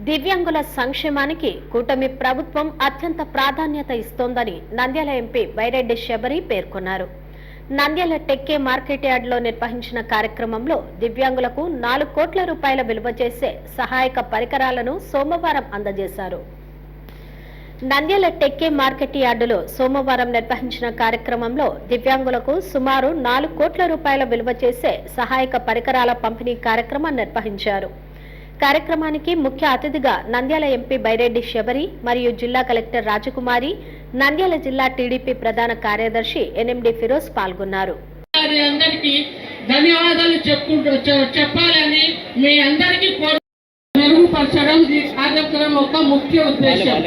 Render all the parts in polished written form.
దివ్యాంగుల సంక్షేమానికి కూటమి ప్రభుత్వం అత్యంత ప్రాధాన్యత ఇస్తోందని నంద్యాల ఎంపీ బైరెడ్డి శబరి పేర్కొన్నారు. నంద్యాల టెక్కే మార్కెట్ యార్డ్లో నిర్వహించిన కార్యక్రమంలో దివ్యాంగులకు 4 కోట్ల రూపాయల విలువ చేసే సహాయక పరికరాలను సోమవారం అందజేశారు. నంద్యాల టెక్కే మార్కెట్ యార్డులో సోమవారం నిర్వహించిన కార్యక్రమంలో దివ్యాంగులకు సుమారు 4 కోట్ల రూపాయల విలువ చేసే సహాయక పరికరాల పంపిణీ కార్యక్రమం నిర్వహించారు. కార్యక్రమానికి ముఖ్య అతిథిగా నంద్యాల ఎంపీ బైరెడ్డి శబరి మరియు జిల్లా కలెక్టర్ రాజకుమారి, నంద్యాల జిల్లా టీడీపీ ప్రధాన కార్యదర్శి ఎన్ఎండి ఫిరోజ్ పాల్గొన్నారు. ధన్యవాదాలు చెప్పాలని మీ అందరికీ మెరుగుపరచడం ఈ కార్యక్రమం ఒక ముఖ్య ఉద్దేశం.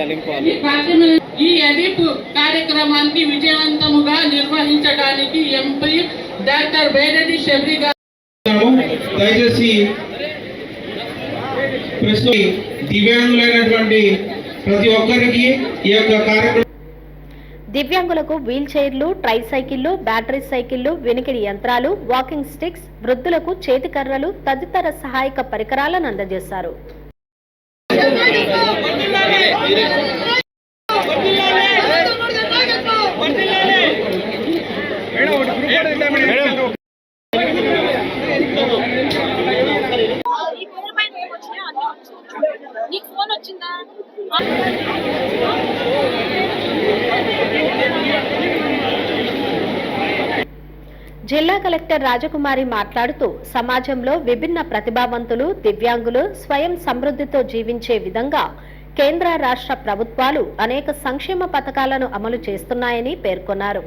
ఈ ఎడిప్ కార్యక్రమాన్ని విజయవంతముగా నిర్వహించడానికి ఎంపీ డాక్టర్ బైరెడ్డి శబరి గారు దయచేసి దివ్యాంగులైనటువంటి ప్రతి ఒక్కరికి ఈ యొక్క కార్యక్రమం దివ్యాంగులకు వీల్ చైర్లు, ట్రైసైకిళ్లు, బ్యాటరీ సైకిళ్లు, వినికిడి యంత్రాలు, వాకింగ్ స్టిక్స్, వృద్ధులకు చేతికర్రలు తదితర సహాయక పరికరాలను అందజేశారు. జిల్లా కలెక్టర్ రాజకుమారి మాట్లాడుతూ సమాజంలో విభిన్న ప్రతిభావంతులు, దివ్యాంగులు స్వయం సమృద్ధితో జీవించే విధంగా కేంద్ర రాష్ట్ర ప్రభుత్వాలు అనేక సంక్షేమ పథకాలను అమలు చేస్తున్నాయని పేర్కొన్నారు.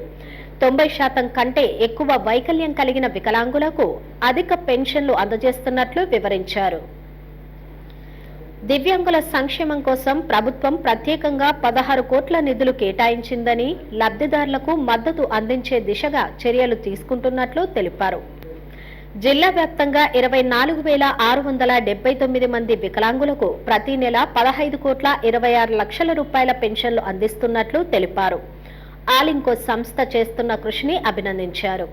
90% కంటే ఎక్కువ వైకల్యం కలిగిన వికలాంగులకు అధిక పెన్షన్లు అందజేస్తున్నట్లు వివరించారు. దివ్యాంగుల సంక్షేమం కోసం ప్రభుత్వం ప్రత్యేకంగా 16 కోట్ల నిధులు కేటాయించిందని, లబ్ధిదారులకు మద్దతు అందించే దిశగా చర్యలు తీసుకుంటున్నట్లు తెలిపారు. జిల్లా వ్యాప్తంగా 24,679 మంది వికలాంగులకు ప్రతి నెల 15 కోట్ల 26 లక్షల రూపాయల పెన్షన్లు అందిస్తున్నట్లు తెలిపారు. ఆలింకో సంస్థ చేస్తున్న కృషిని అభినందించారు.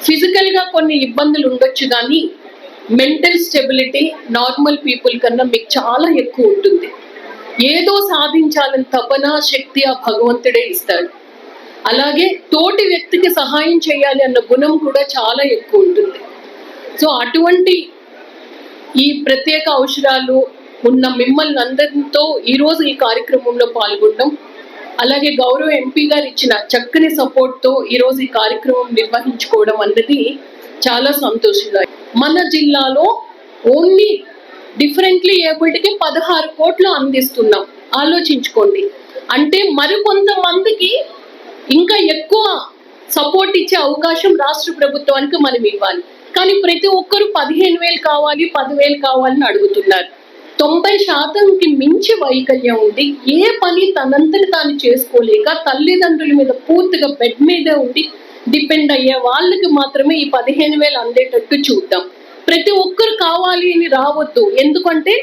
ఫిజికల్ గా కొన్ని ఇబ్బందులు ఉండొచ్చు కానీ మెంటల్ స్టెబిలిటీ నార్మల్ పీపుల్ కన్నా మీకు చాలా ఎక్కువ ఉంటుంది. ఏదో సాధించాలని తపన, శక్తి ఆ భగవంతుడే ఇస్తాడు. అలాగే తోటి వ్యక్తికి సహాయం చేయాలి అన్న గుణం కూడా చాలా ఎక్కువ ఉంటుంది. సో అటువంటి ఈ ప్రత్యేక అవసరాలు ఉన్న మిమ్మల్ని అందరితో ఈరోజు ఈ కార్యక్రమంలో పాల్గొనడం, అలాగే గౌరవ ఎంపీ గారు ఇచ్చిన చక్కని సపోర్ట్తో ఈరోజు ఈ కార్యక్రమం నిర్వహించుకోవడం అన్నది చాలా సంతోషంగా. మన జిల్లాలో ఓన్లీ డిఫరెంట్లీ ఏబుల్డ్కి 16 కోట్లు అందిస్తున్నాం. ఆలోచించుకోండి. అంటే మరికొంతమందికి ఇంకా ఎక్కువ సపోర్ట్ ఇచ్చే అవకాశం రాష్ట్ర ప్రభుత్వానికి మనం ఇవ్వాలి. కానీ ప్రతి ఒక్కరు 15,000 కావాలి, 10,000 కావాలని అడుగుతున్నారు. 90%కి మించి వైకల్యం ఉంది. ఏ పని తనంతటి తాను చేసుకోలేక తల్లిదండ్రుల మీద పూర్తిగా బెడ్ మీదే ఉండి డిపెండ్ అయ్యే వాళ్ళకి మాత్రమే ఈ 15,000 అందేటట్టు చూద్దాం. ప్రతి ఒక్కరు కావాలి అని రావద్దు. ఎందుకంటే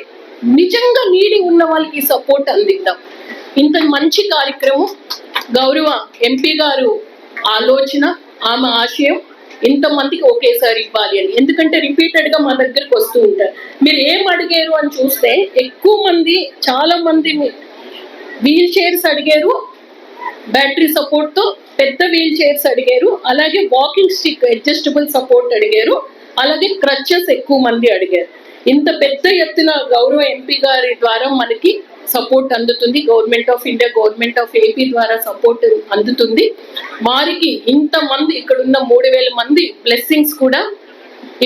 నిజంగా నీడి ఉన్న వాళ్ళకి సపోర్ట్ అందిద్దాం. ఇంత మంచి కార్యక్రమం గౌరవ ఎంపీ గారు ఆలోచన, ఆమె ఆశయం ఇంతమందికి ఒకేసారి ఇవ్వాలి అని. ఎందుకంటే రిపీటెడ్ గా మా దగ్గరకు వస్తూ ఉంటారు. మీరు ఏం అడిగారు అని చూస్తే ఎక్కువ మంది, చాలా మంది వీల్ చైర్స్ అడిగారు, బ్యాటరీ సపోర్ట్ తో పెద్ద వీల్ చైర్స్ అడిగారు, అలాగే వాకింగ్ స్టిక్ అడ్జస్టబుల్ సపోర్ట్ అడిగారు, అలాగే క్రచెస్ ఎక్కువ మంది అడిగారు. ఇంత పెద్ద ఎత్తున గౌరవ ఎంపీ గారి ద్వారా మనకి సపోర్ట్ అందుతుంది. Government of India, government of AP ద్వారా సపోర్ట్ అందుతుంది. వారికి ఇంతమంది ఇక్కడ ఉన్న 3,000 మంది బ్లెస్సింగ్స్ కూడా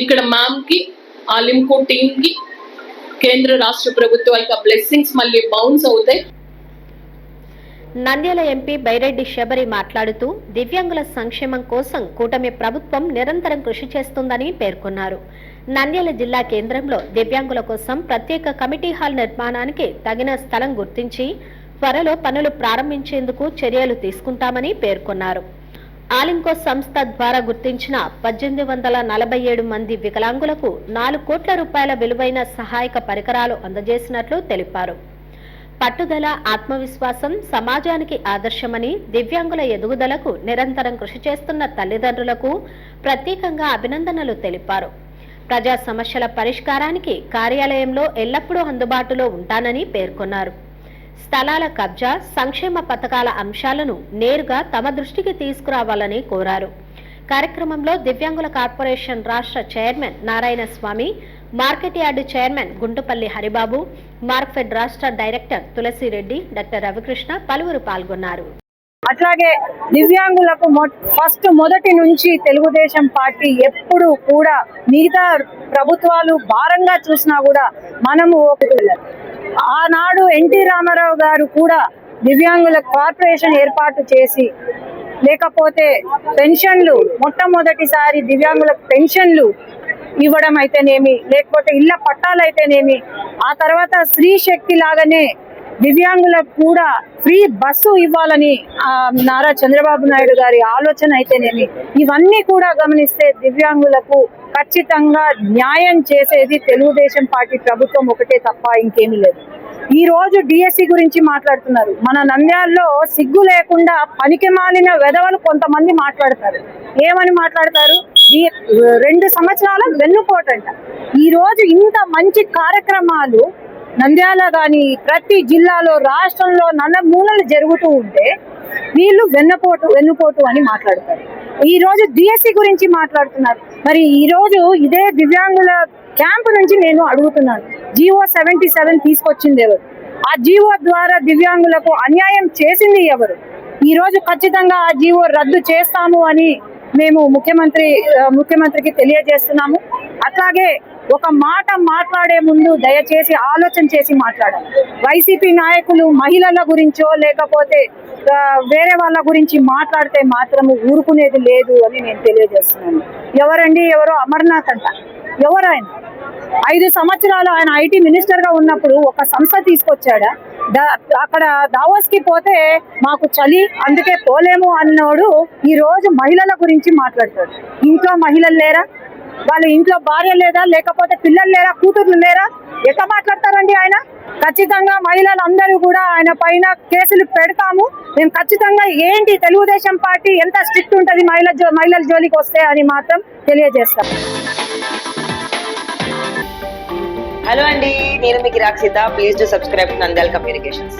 ఇక్కడ మ్యామ్ కి, ఆలింకో టీమ్ కి, కేంద్ర రాష్ట్ర ప్రభుత్వాలకు ఆ బ్లెస్సింగ్స్ మళ్ళీ బౌన్స్ అవుతాయి. నంద్యాల ఎంపీ బైరెడ్డి శబరి మాట్లాడుతూ దివ్యాంగుల సంక్షేమం కోసం కూటమి ప్రభుత్వం నిరంతరం కృషి చేస్తుందని పేర్కొన్నారు. నంద్యాల జిల్లా కేంద్రంలో దివ్యాంగుల కోసం ప్రత్యేక కమిటీ హాల్ నిర్మాణానికి తగిన స్థలం గుర్తించి త్వరలో పనులు ప్రారంభించేందుకు చర్యలు తీసుకుంటామని పేర్కొన్నారు. ఆలింకో సంస్థ ద్వారా గుర్తించిన 1847 మంది వికలాంగులకు 4 కోట్ల రూపాయల విలువైన సహాయక పరికరాలు అందజేసినట్లు తెలిపారు. పట్టుదల, ఆత్మవిశ్వాసం సమాజానికి ఆదర్శమని, దివ్యాంగుల ఎదుగుదలకు నిరంతరం కృషి చేస్తున్న తల్లిదండ్రులకు ప్రత్యేకంగా అభినందనలు తెలిపారు. ప్రజా సమస్యల పరిష్కారానికి కార్యాలయంలో ఎల్లప్పుడూ అందుబాటులో ఉంటానని పేర్కొన్నారు. స్థలాల కబ్జా, సంక్షేమ పథకాల అంశాలను నేరుగా తమ దృష్టికి తీసుకురావాలని కోరారు. కార్యక్రమంలో దివ్యాంగుల కార్పొరేషన్ రాష్ట్ర chairman Narayana Swamy, market yard chairman Guntupalli Haribabu, Markfed రాష్ట్ర డైరెక్టర్ తులసిరెడ్డి, డాక్టర్ రవికృష్ణ పలువురు పాల్గొన్నారు. అట్లాగే దివ్యాంగులకు మొదటి నుంచి తెలుగుదేశం పార్టీ ఎప్పుడు కూడా మిగతా ప్రభుత్వాలు భారంగా చూసినా కూడా మనము ఆనాడు ఎన్టీ రామారావు గారు కూడా దివ్యాంగుల కార్పొరేషన్ ఏర్పాటు చేసి, లేకపోతే పెన్షన్లు మొట్టమొదటిసారి దివ్యాంగులకు పెన్షన్లు ఇవ్వడం అయితేనేమి, లేకపోతే ఇళ్ల పట్టాలు అయితేనేమి, ఆ తర్వాత స్త్రీ శక్తి లాగానే దివ్యాంగులకు కూడా ఫ్రీ బస్సు ఇవ్వాలని నారా చంద్రబాబు నాయుడు గారి ఆలోచన అయితేనేమి, ఇవన్నీ కూడా గమనిస్తే దివ్యాంగులకు ఖచ్చితంగా న్యాయం చేసేది తెలుగుదేశం పార్టీ ప్రభుత్వం ఒకటే తప్ప ఇంకేమీ లేదు. ఈ రోజు డిఎస్సి గురించి మాట్లాడుతున్నారు. మన నంద్యాలలో సిగ్గు లేకుండా పనికి మాలిన వెధవలు కొంతమంది మాట్లాడతారు. ఏమని మాట్లాడతారు? 2 సంవత్సరాల వెన్నుపోటంట. ఈ రోజు ఇంత మంచి కార్యక్రమాలు నంద్యాల కానీ ప్రతి జిల్లాలో రాష్ట్రంలో నలుమూలలు జరుగుతూ ఉంటే వీళ్ళు వెన్నుపోటు అని మాట్లాడతారు. ఈ రోజు డిఎస్సి గురించి మాట్లాడుతున్నారు. మరి ఈ రోజు ఇదే దివ్యాంగుల క్యాంపు నుంచి నేను అడుగుతున్నాను, జీవో 77 తీసుకొచ్చింది ఎవరు? ఆ జీవో ద్వారా దివ్యాంగులకు అన్యాయం చేసింది ఎవరు? ఈ రోజు ఖచ్చితంగా ఆ జీవో రద్దు చేస్తాము అని మేము ముఖ్యమంత్రికి తెలియజేస్తున్నాము. అట్లాగే ఒక మాట మాట్లాడే ముందు దయచేసి ఆలోచన చేసి మాట్లాడాలి. వైసీపీ నాయకులు మహిళల గురించో లేకపోతే వేరే వాళ్ళ గురించి మాట్లాడితే మాత్రము ఊరుకునేది లేదు అని నేను తెలియజేస్తున్నాను. ఎవరో అమర్నాథ్ అంట. ఎవరు ఆయన? 5 సంవత్సరాలు ఆయన ఐటీ మినిస్టర్ గా ఉన్నప్పుడు ఒక సంస్థ తీసుకొచ్చాడా? అక్కడ దావోస్ కి పోతే మాకు చలి అందుకే పోలేము అన్నోడు ఈ రోజు మహిళల గురించి మాట్లాడతాడు. ఇంట్లో మహిళలు లేరా? వాళ్ళ ఇంట్లో భార్య లేదా? లేకపోతే పిల్లలు లేరా? కూతుర్లు లేరా? ఎట్లా మాట్లాడతారండి ఆయన? ఖచ్చితంగా మహిళలందరూ కూడా ఆయన పైన కేసులు పెడతాము. మేము ఖచ్చితంగా ఏంటి తెలుగుదేశం పార్టీ ఎంత స్ట్రిక్ట్ ఉంటుంది మహిళల జోలికి వస్తే అని మాత్రం తెలియజేస్తాం. హలో అండి, నేను మీకు Rakshitha. Please do subscribe Nandyal communications.